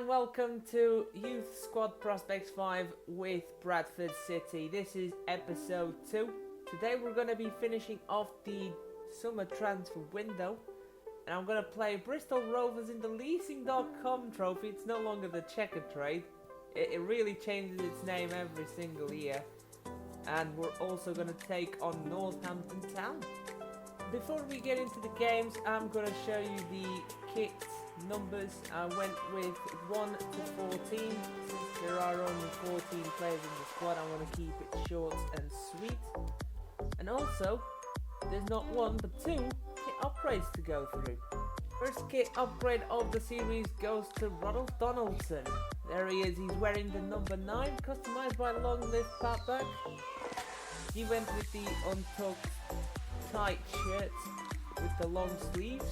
and welcome to Youth Squad Prospects 5 with Bradford City. This is episode 2. Today we're going to be finishing off the summer transfer window, and I'm going to play Bristol Rovers in the Leasing.com trophy. It's no longer the checker trade. It really changes its name every single year. And we're also going to take on Northampton Town. Before we get into the games, I'm going to show you the kit numbers. I went with 1 to 14. Since there are only 14 players in the squad, I want to keep it short and sweet. And also, there's not 1 but 2 kit upgrades to go through. First kit upgrade of the series goes to Rodolfo Donaldson. There he is, he's wearing the number 9, customized by Long Live Fatback. He went with the untucked tight shirt with the long sleeves,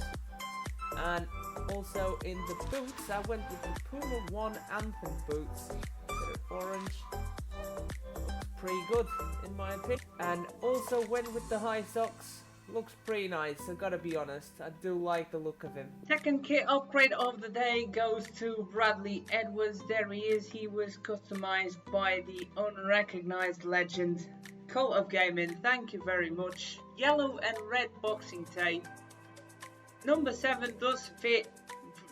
and also in the boots I went with the Puma 1 Anthem boots. They're orange, looks pretty good in my opinion, and also went with the high socks. Looks pretty nice, I gotta be honest, I do like the look of him. Second kit upgrade of the day goes to Bradley Edwards. There he is, he was customized by the unrecognized legend Cult of Gaming, thank you very much. Yellow and red boxing tape. Number 7 does fit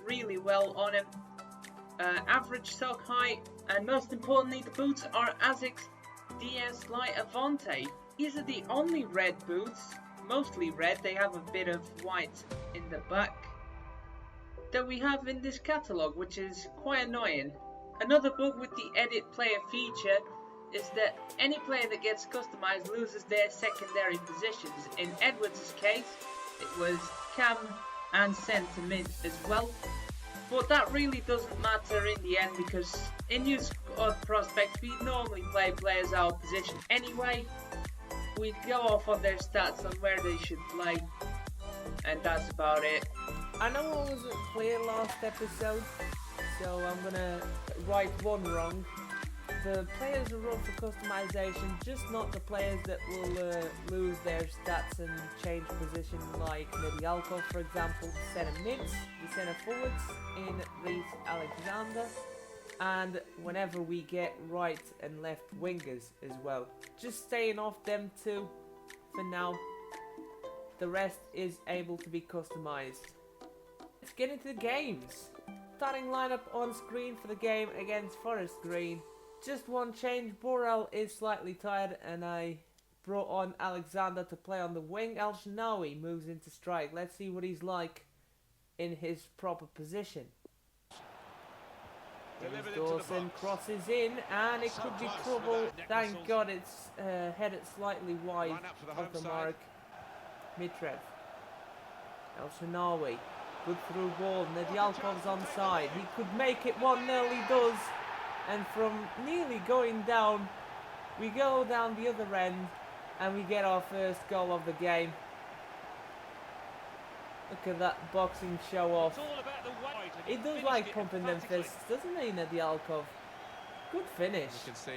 really well on him. Average sock height, and most importantly the boots are Asics DS Light Avante. These are the only red boots, mostly red, they have a bit of white in the back, that we have in this catalogue, which is quite annoying. Another bug with the edit player feature is that any player that gets customized loses their secondary positions. In Edwards' case, it was cam and centre mid as well. But that really doesn't matter in the end, because in Youth Squad Prospects we normally play players out of position anyway. We go off on their stats on where they should play, and that's about it. I know I wasn't clear last episode, so I'm gonna right one wrong. The players are up for customization, just not the players that will lose their stats and change position, like Medialkov for example, the centre mids, the centre forwards in Reece Alexander, and whenever we get right and left wingers as well. Just staying off them two for now, the rest is able to be customized. Let's get into the games. Starting lineup on screen for the game against Forest Green. Just one change, Borrell is slightly tired and I brought on Alexander to play on the wing. El Shnawi moves into strike. Let's see what he's like in his proper position. Dawson crosses in and it could be trouble. Thank God it's headed slightly wide of the mark. Mitrev. El Shnawi. Good through ball. Nedialkov's onside. He could make it 1-0, he does. And from nearly going down, we go down the other end and we get our first goal of the game. Look at that boxing show off. He does like pumping them fists, doesn't he, Nedialkov? Good finish. You can see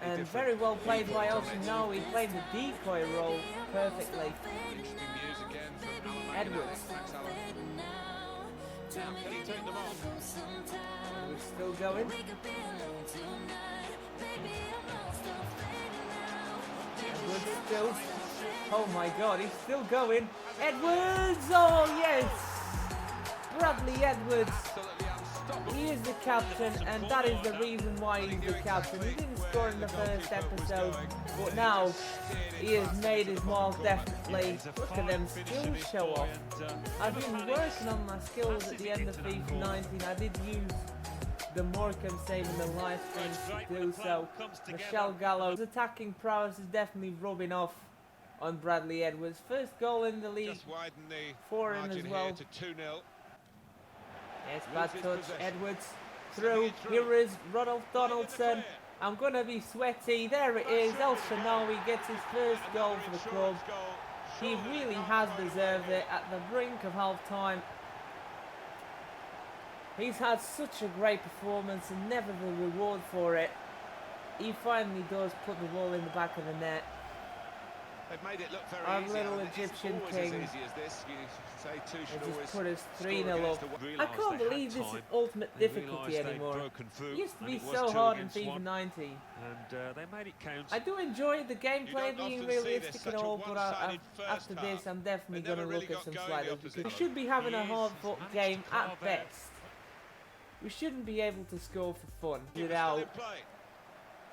and very well played by Elshinawi. He played the decoy role perfectly. Edwards. Now, can he take them on? We're still going. Edwards still. Oh my God, he's still going. Edwards! Oh yes! Bradley Edwards. He is the captain, and that is the reason why he's the captain. He didn't score in the first episode, but now he has made his mark definitely. Look at them skills show off. I've been working on my skills at the end of FIFA 19. I did use the Morecambe save in the live streams to do so. Michelle Gallo's attacking prowess is definitely rubbing off on Bradley Edwards. First goal in the league for him as well. Yes, bad touch, Edwards through. Here is Rodolfo Donaldson. I'm going to be sweaty. There it is. El Shnawi gets his first goal for the club. He really has deserved it at the brink of half time. He's had such a great performance and never the reward for it. He finally does put the ball in the back of the net. They've made it look very Our easy. little I mean, it's Egyptian always king. as easy as this. You say two should They always just put us score 3-0 against up. the I can't believe this is ultimate difficulty anymore. It used to be so hard in FIFA 19. And they made it count. I do enjoy the gameplay being realistic and all, but after this I'm definitely going to look at some sliders, because we should be having a hard-fought game at best. We shouldn't be able to score for fun without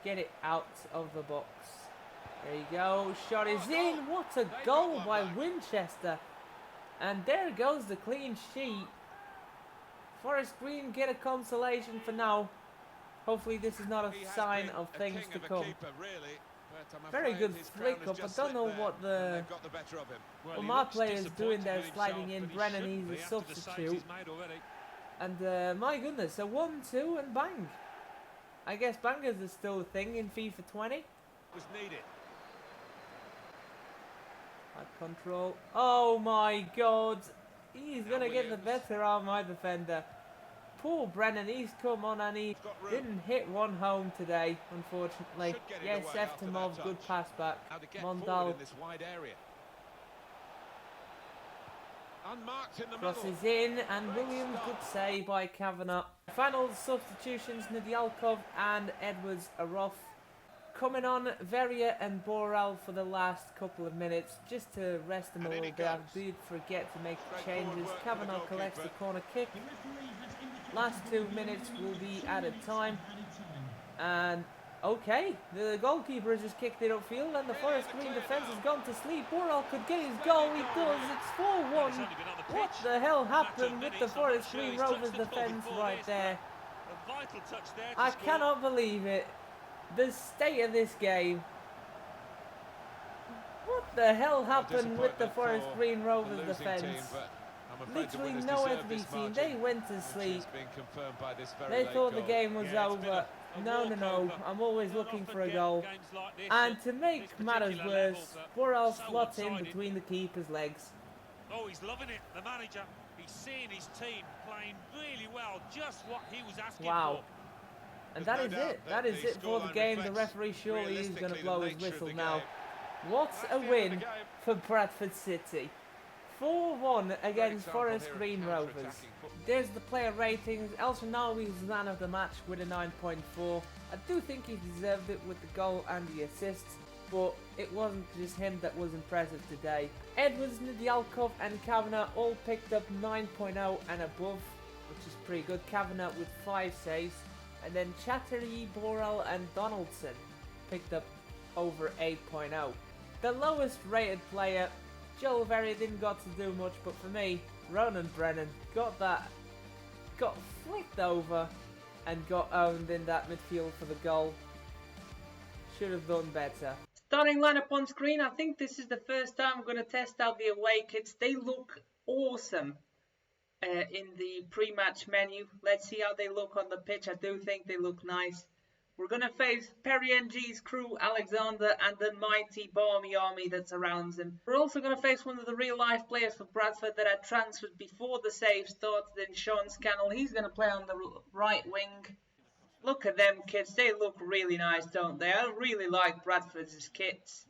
get it out of the box. There you go, shot is in. What a goal by Winchester. And there goes the clean sheet. Forest Green get a consolation for now. Hopefully this is not a sign of things to come. Very good flick up. I don't know what my player's doing there, sliding in. Brennan, he's a substitute. And my goodness, a 1-2 and bang. I guess bangers are still a thing in FIFA 20. Was needed. Control. Oh my god. He's going to get the better of my defender. Poor Brennan, he's come on and he didn't hit one home today, unfortunately. Yes, Eftimov, good pass back. Mondal crosses in, and Williams, good save by Kavanagh. Final substitutions, Nadialkov and Edwards are off. Coming on, Veria and Boral for the last couple of minutes, just to rest them a little bit. I did forget to make changes. Kavanagh collects the corner kick. Last 2 minutes will be added time. And, okay, the goalkeeper has just kicked it upfield, and the Forest Green defence has gone to sleep. Boral could get his goal, he does. It's 4-1. What the hell happened with the Forest Green Rovers defence right there? I cannot believe it. The state of this game. What the hell happened with the Forest Green Rovers defence? Literally nowhere to be seen. They went to sleep. They thought the game was over. No. I'm always looking for a goal. And to make matters worse, Boral slots in between the keeper's legs. Oh, he's loving it, the manager. He's seeing his team playing really well, just what he was asking for. And that is it. That is it for the game. The referee surely is going to blow his whistle now. What a win for Bradford City. 4-1 against Forest Green Rovers. There's the player ratings. El Shanawi is man of the match with a 9.4. I do think he deserved it with the goal and the assists, but it wasn't just him that was impressive today. Edwards, Nadialkov and Kavanagh all picked up 9.0 and above, which is pretty good. Kavanagh with 5 saves. And then Chattery, Boral and Donaldson picked up over 8.0. The lowest rated player, Joel Veria, didn't got to do much, but for me, Ronan Brennan got flicked over and got owned in that midfield for the goal. Should have done better. Starting lineup on screen. I think this is the first time I'm going to test out the away kits. They look awesome. In the pre-match menu. Let's see how they look on the pitch. I do think they look nice. We're going to face Perry NG's crew, Alexander, and the mighty Barmy army that surrounds him. We're also going to face one of the real-life players for Bradford that had transferred before the save started in Sean Scannell. He's going to play on the right wing. Look at them kids. They look really nice, don't they? I really like Bradford's kits.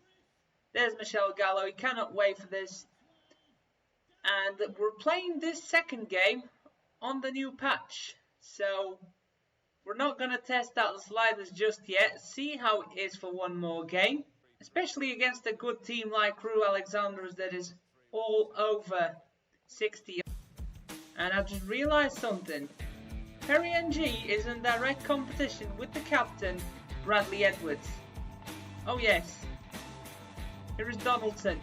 There's Michel Gallo. He cannot wait for this. And we're playing this second game on the new patch. So we're not going to test out the sliders just yet. See how it is for one more game. Especially against a good team like Crew Alexanders that is all over 60. And I just realised something. Perry NG is in direct competition with the captain, Bradley Edwards. Oh yes. Here is Donaldson.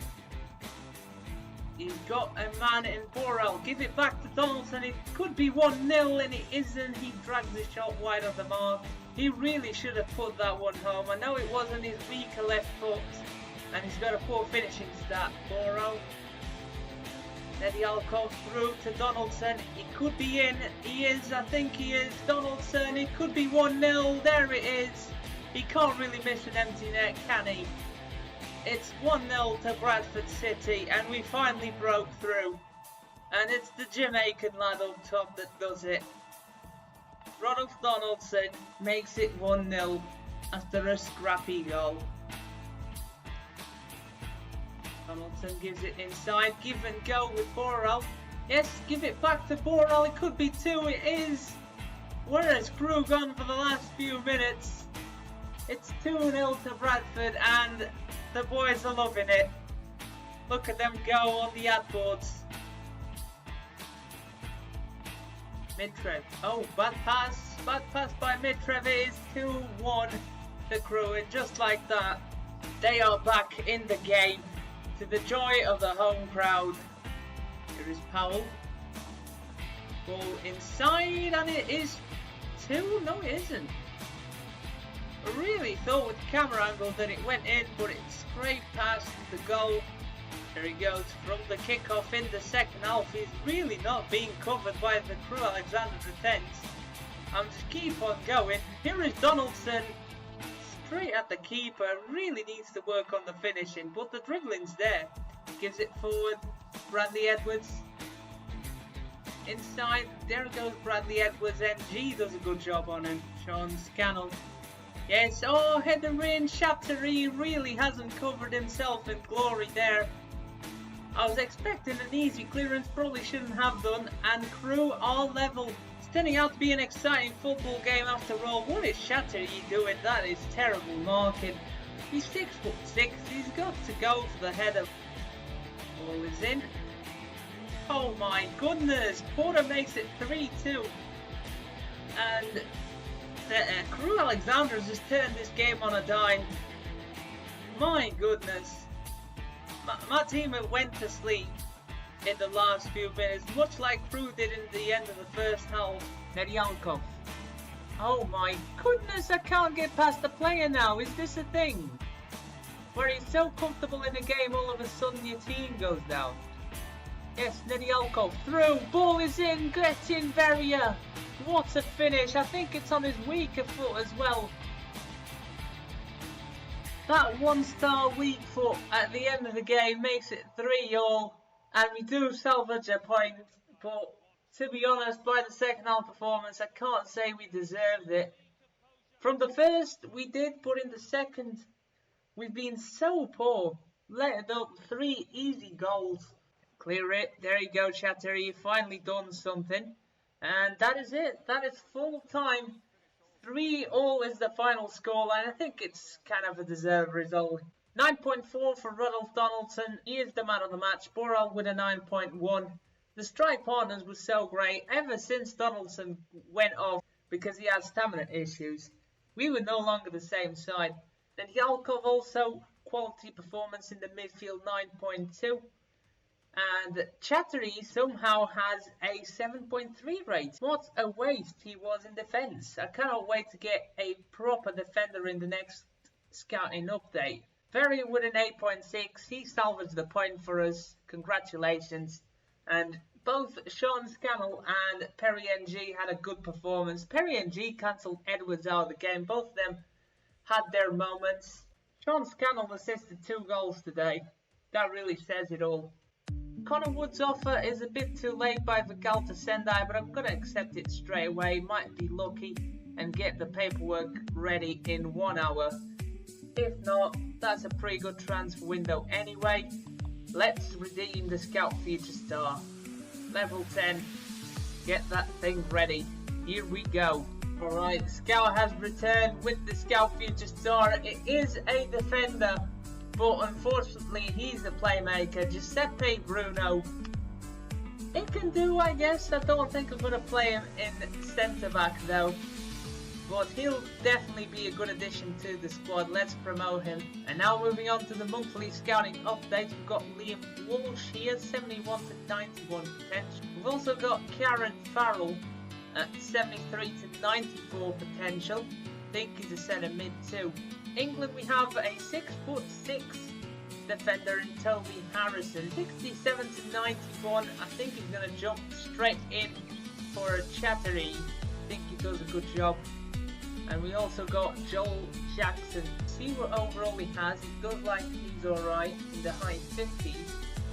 He's got a man in Boral. Give it back to Donaldson. It could be 1-0 and it isn't. He drags the shot wide of the mark. He really should have put that one home. I know it wasn't his weaker left foot. And he's got a poor finishing stat. Boral. Nadialkov through to Donaldson. He could be in. He is. I think he is. Donaldson. It could be 1-0. There it is. He can't really miss an empty net, can he? It's 1-0 to Bradford City, and we finally broke through. And it's the Jamaican lad up top that does it. Rodolfo Donaldson makes it 1-0 after a scrappy goal. Donaldson gives it inside, give and go with Boral. Yes, give it back to Boral, it could be 2, it is. Where has Crew gone for the last few minutes? It's 2-0 to Bradford and the boys are loving it. Look at them go on the ad boards. Midtrev, oh, bad pass by Midtrev, it is 2-1 to Crew, and just like that, they are back in the game, to the joy of the home crowd. Here is Powell. Ball inside, and it is 2. No, it isn't. I really thought with the camera angle that it went in, but it scraped past the goal. There he goes from the kickoff in the second half. He's really not being covered by the Crew Alexander defence. And just keep on going. Here is Donaldson. Straight at the keeper, really needs to work on the finishing, but the dribbling's there. Gives it forward, Bradley Edwards. Inside, there goes Bradley Edwards, NG does a good job on him. Sean Scannell. Yes, oh, header in, Chaptery really hasn't covered himself in glory there. I was expecting an easy clearance, probably shouldn't have done, and Crew all level. Turning out to be an exciting football game after all. What is Chattery doing? That is terrible marking. He's 6'6", he's got to go for the header. Ball is in. Oh my goodness, Porter makes it 3-2. And the Crew Alexander has just turned this game on a dime. My goodness. My team went to sleep in the last few minutes, much like Crew did in the end of the first half. Nedyankov. Oh my goodness, I can't get past the player now. Is this a thing? Where he's so comfortable in the game, all of a sudden your team goes down. Yes, Nedyankov through, ball is in, get in Veria. What a finish, I think it's on his weaker foot as well. That 1-star weak foot at the end of the game makes it 3-all. And we do salvage a point, but to be honest, by the second half performance, I can't say we deserved it. From the first, we did, but in the second, we've been so poor. Let up 3 easy goals. Clear it. There you go, Chattery. You've finally done something. And that is it. That is full time. 3-all is the final score, and I think it's kind of a deserved result. 9.4 for Rodolfo Donaldson, he is the man of the match. Boral with a 9.1. The strike partners was so great ever since Donaldson went off because he had stamina issues. We were no longer the same side. Then Yalkov also quality performance in the midfield, 9.2. And Chattery somehow has a 7.3 rate. What a waste he was in defence. I cannot wait to get a proper defender in the next scouting update. Very with an 8.6, he salvaged the point for us. Congratulations. And both Sean Scannell and Perry NG had a good performance. Perry NG cancelled Edwards out of the game. Both of them had their moments. Sean Scannell assisted 2 goals today. That really says it all. Connor Wood's offer is a bit too late by Vigal to Sendai, but I'm going to accept it straight away. Might be lucky and get the paperwork ready in 1 hour. If not, that's a pretty good transfer window anyway. Let's redeem the Scout Future Star. Level 10. Get that thing ready. Here we go. Alright, Scout has returned with the Scout Future Star. It is a defender, but unfortunately he's a playmaker. Giuseppe Bruno. It can do, I guess. I don't think I'm going to play him in centre back though. But he'll definitely be a good addition to the squad. Let's promote him. And now moving on to the monthly scouting updates. We've got Liam Walsh here, 71 to 91 potential. We've also got Karen Farrell at 73 to 94 potential. I think he's a centre mid too. England, we have a 6'6" defender in Toby Harrison. 67 to 91. I think he's going to jump straight in for a Chattery. I think he does a good job. And we also got Joel Jackson. See what overall he has. He does like he's alright in the high 50s.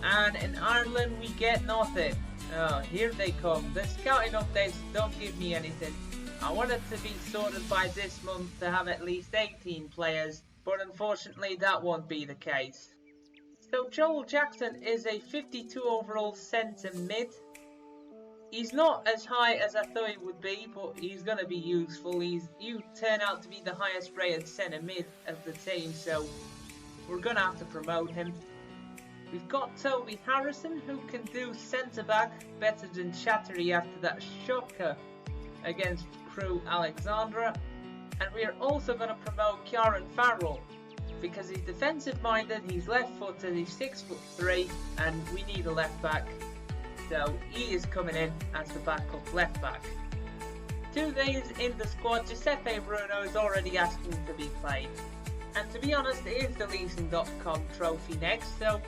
And in Ireland we get nothing. Oh, here they come. The scouting updates don't give me anything. I wanted to be sorted by this month to have at least 18 players, but unfortunately that won't be the case. So Joel Jackson is a 52 overall centre mid. He's not as high as I thought he would be, but he's going to be useful. You turn out to be the highest rated centre mid of the team, so we're going to have to promote him. We've got Toby Harrison, who can do centre back better than Chattery after that shocker against Crew Alexandra. And we are also going to promote Kieran Farrell because he's defensive minded, he's left footed, he's 6'3", and we need a left back. So he is coming in as the backup left back. 2 days in the squad, Giuseppe Bruno is already asking to be played. And to be honest, it is the leasing.com trophy next, so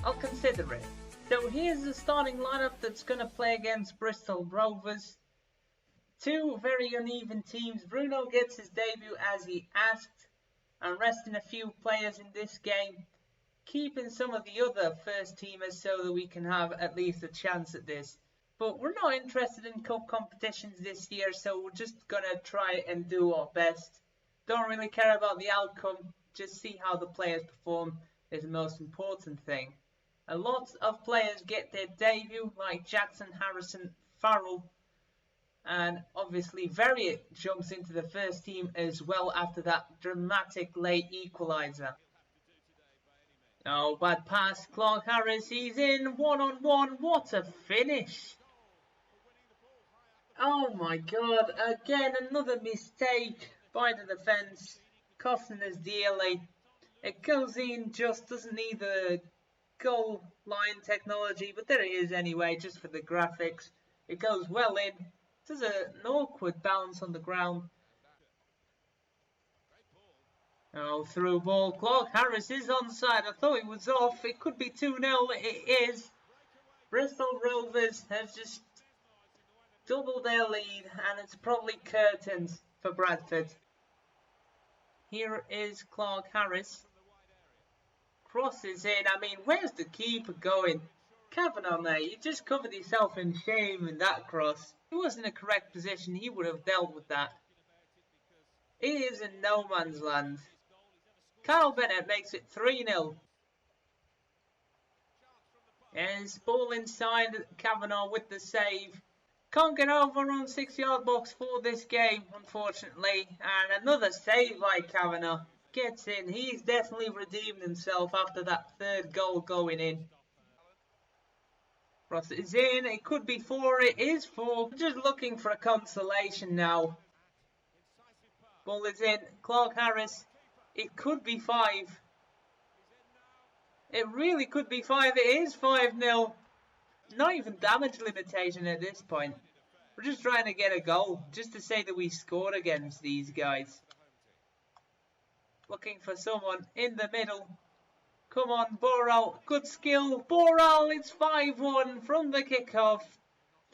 I'll consider it. So here's the starting lineup that's going to play against Bristol Rovers. Two very uneven teams. Bruno gets his debut as he asked, and resting a few players in this game, keeping some of the other first teamers so that we can have at least a chance at this. But we're not interested in cup competitions this year, so we're just going to try and do our best. Don't really care about the outcome, just see how the players perform is the most important thing. A lot of players get their debut, like Jackson, Harrison, Farrell, and obviously Verriett jumps into the first team as well after that dramatic late equaliser. Oh, bad pass, Clark Harris, he's in, one-on-one, what a finish! Oh my god, again another mistake by the defence, costing us dearly. It goes in, just doesn't need the goal line technology, but there it is anyway, just for the graphics. It goes well in, does an awkward bounce on the ground. Oh, through ball, Clark Harris is onside. I thought it was off, it could be 2-0, it is. Bristol Rovers have just doubled their lead, and it's probably curtains for Bradford. Here is Clark Harris. Crosses in. I mean, where's the keeper going? Kavanagh, mate, you just covered yourself in shame in that cross. If he was in a correct position, he would have dealt with that. He is in no man's land. Kyle Bennett makes it 3-0. Yes, ball inside, Kavanagh with the save. Can't get over on 6-yard box for this game, unfortunately. And another save by Kavanagh. Gets in. He's definitely redeemed himself after that third goal going in. Ross is in. It could be 4. It is 4. Just looking for a consolation now. Ball is in. Clark Harris. It could be 5. It really could be 5. It is 5-0. Not even damage limitation at this point. We're just trying to get a goal. Just to say that we scored against these guys. Looking for someone in the middle. Come on, Boral. Good skill. Boral, it's 5-1 from the kickoff.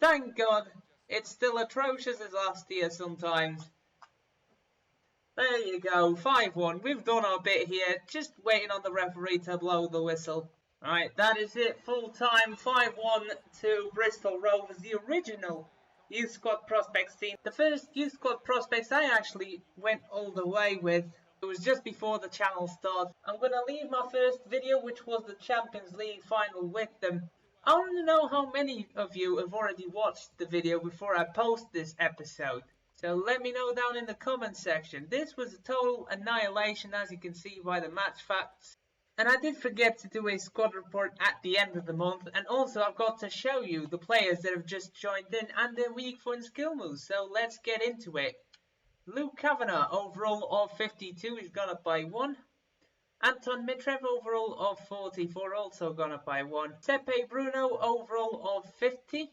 Thank God. It's still atrocious as last year sometimes. There you go. 5-1. We've done our bit here. Just waiting on the referee to blow the whistle. Alright, that is it. Full time. 5-1 to Bristol Rovers. The original Youth Squad Prospects team. The first Youth Squad Prospects I actually went all the way with. It was just before the channel started. I'm going to leave my first video, which was the Champions League final, with them. I want to know how many of you have already watched the video before I post this episode. So let me know down in the comment section. This was a total annihilation, as you can see by the match facts. And I did forget to do a squad report at the end of the month. And also I've got to show you the players that have just joined in and their weak foot and skill moves. So let's get into it. Luke Kavanagh, overall of 52, he's gone up by 1. Anton Mitrev, overall of 44, also gone up by 1. Giuseppe Bruno, overall of 50.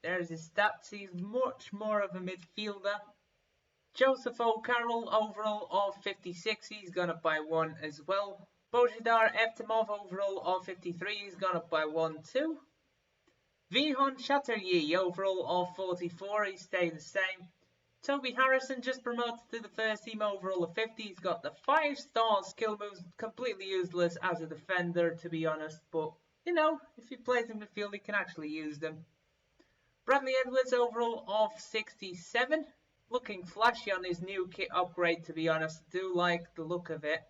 There's his stats, he's much more of a midfielder. Joseph O'Carroll, overall of 56, he's gone up by 1 as well. Bojidar Eftimov, overall of 53, he's gone up by 1 too. Vihon Chatterjee, overall of 44, he stayed the same. Toby Harrison just promoted to the first team, overall of 50. He's got the 5-star skill moves, completely useless as a defender to be honest, but you know, if he plays in midfield he can actually use them. Bradley Edwards, overall of 67. Looking flashy on his new kit upgrade to be honest, do like the look of it.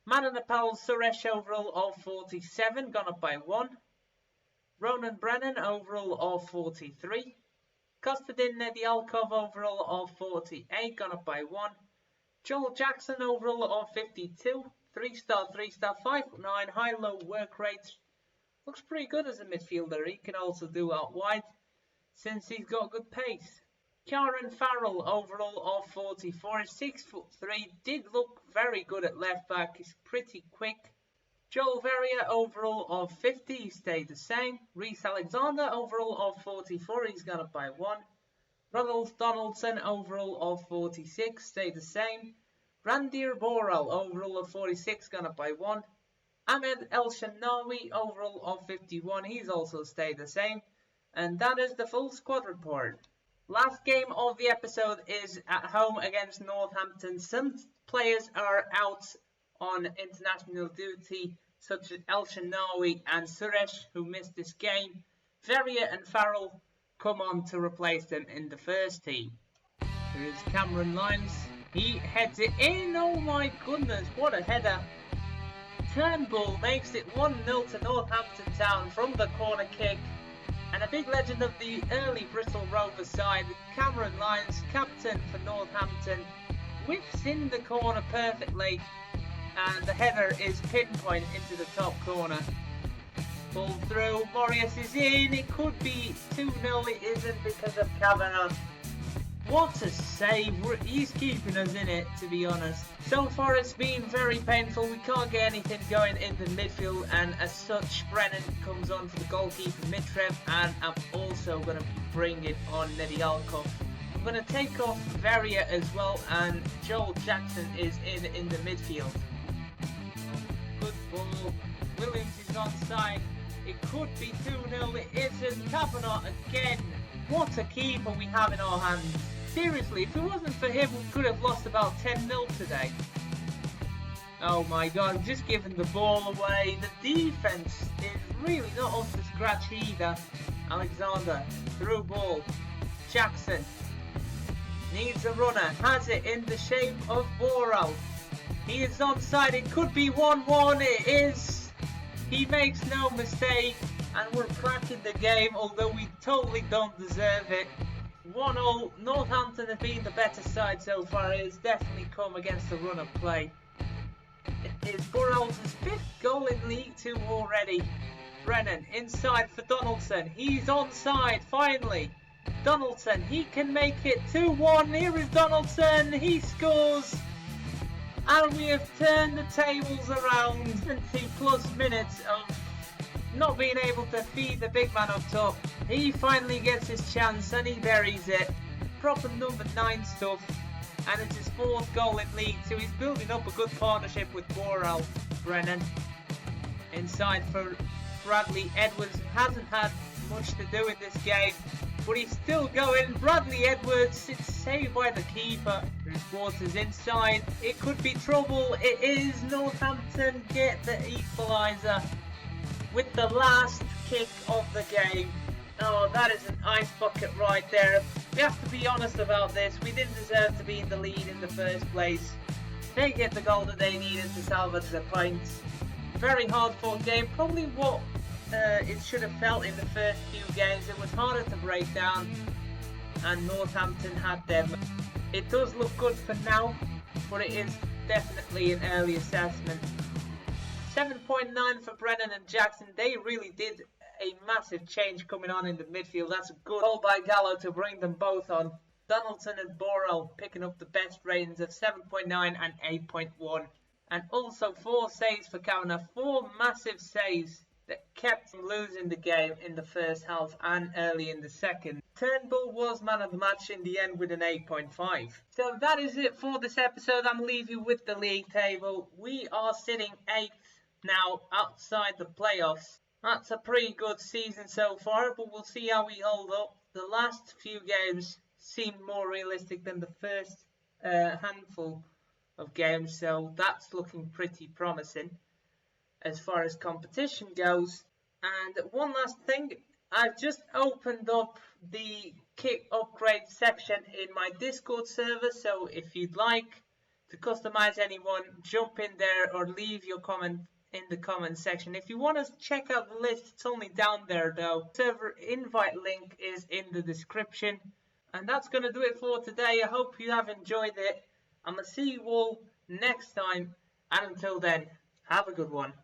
Man in the Pals, Suresh overall of 47, gone up by 1. Ronan Brennan overall of 43. Kostadin Nedialkov overall of 48, gone up by 1. Joel Jackson overall of 52. 3-star, 3-star, 5'9", high-low work rates. Looks pretty good as a midfielder. He can also do out wide since he's got good pace. Kieran Farrell overall of 44, 6'3", did look very good at left back. He's pretty quick. Joel Verrier overall of 50, he stayed the same. Reece Alexander overall of 44, he's gone up by 1. Rodolfo Donaldson overall of 46, stayed the same. Randir Boral overall of 46, gone up by 1. Ahmed El Shanawi overall of 51, he's also stayed the same. And that is the full squad report. Last game of the episode is at home against Northampton. Some players are out on international duty, such as El Shanawi and Suresh, who missed this game. Verrier and Farrell come on to replace them in the first team. Here is Cameron Lyons. He heads it in. Oh my goodness, what a header. Turnbull makes it 1-0 to Northampton Town from the corner kick. And a big legend of the early Bristol Rovers side, Cameron Lyons, captain for Northampton, whips in the corner perfectly, and the header is pinpoint into the top corner. Ball through, Morias is in, it could be 2-0, it isn't because of Kavanagh. What a save, he's keeping us in it, to be honest. So far it's been very painful, we can't get anything going in the midfield, and as such Brennan comes on for the goalkeeper Mitreb, and I'm also going to bring it on Nedialkov. I'm going to take off Verrier as well, and Joel Jackson is in the midfield. Good ball, Williams is onside, it could be 2-0, it isn't. Kavanagh again. What a keeper we have in our hands. Seriously, if it wasn't for him, we could have lost about 10-0 today. Oh my god, just giving the ball away. The defense is really not up to scratch either. Alexander, through ball. Jackson needs a runner, has it in the shape of Boral. He is onside, it could be 1-1, it is. He makes no mistake, and we're cracking the game, although we totally don't deserve it. 1-0, Northampton have been the better side so far. It has definitely come against the run of play. It is Burrell's 5th goal in League 2 already. Brennan inside for Donaldson, he's onside finally. Donaldson, he can make it 2-1, here is Donaldson, he scores. And we have turned the tables around. 70 plus minutes of not being able to feed the big man up top. He finally gets his chance and he buries it. Proper number 9 stuff. And it's his 4th goal in League 2. He's building up a good partnership with Boral. Brennan inside for Bradley Edwards. Hasn't had much to do in this game, but he's still going. Bradley Edwards, it's saved by the keeper. There's Waters inside. It could be trouble. It is. Northampton get the equaliser with the last kick of the game. Oh, that is an ice bucket right there. We have to be honest about this. We didn't deserve to be in the lead in the first place. They get the goal that they needed to salvage the points. Very hard fought game. Probably what it should have felt in the first few games. It was harder to break down, and Northampton had them. It does look good for now, but it is definitely an early assessment. 7.9 for Brennan and Jackson. They really did a massive change coming on in the midfield. That's a good goal by Gallo to bring them both on. Donaldson and Borrell picking up the best ratings of 7.9 and 8.1. And also 4 saves for Kavanagh. 4 massive saves that kept them losing the game in the first half and early in the second. Turnbull was man of the match in the end with an 8.5. So that is it for this episode. I'm leaving you with the league table. We are sitting 8th now outside the playoffs. That's a pretty good season so far, but we'll see how we hold up. The last few games seemed more realistic than the first handful of games, so that's looking pretty promising as far as competition goes. And one last thing, I've just opened up the kit upgrade section in my Discord server, so if you'd like to customize anyone, jump in there or leave your comment in the comment section. If you want to check out the list, it's only down there though. Server invite link is in the description. And that's going to do it for today. I hope you have enjoyed it. I'm going to see you all next time. And until then, have a good one.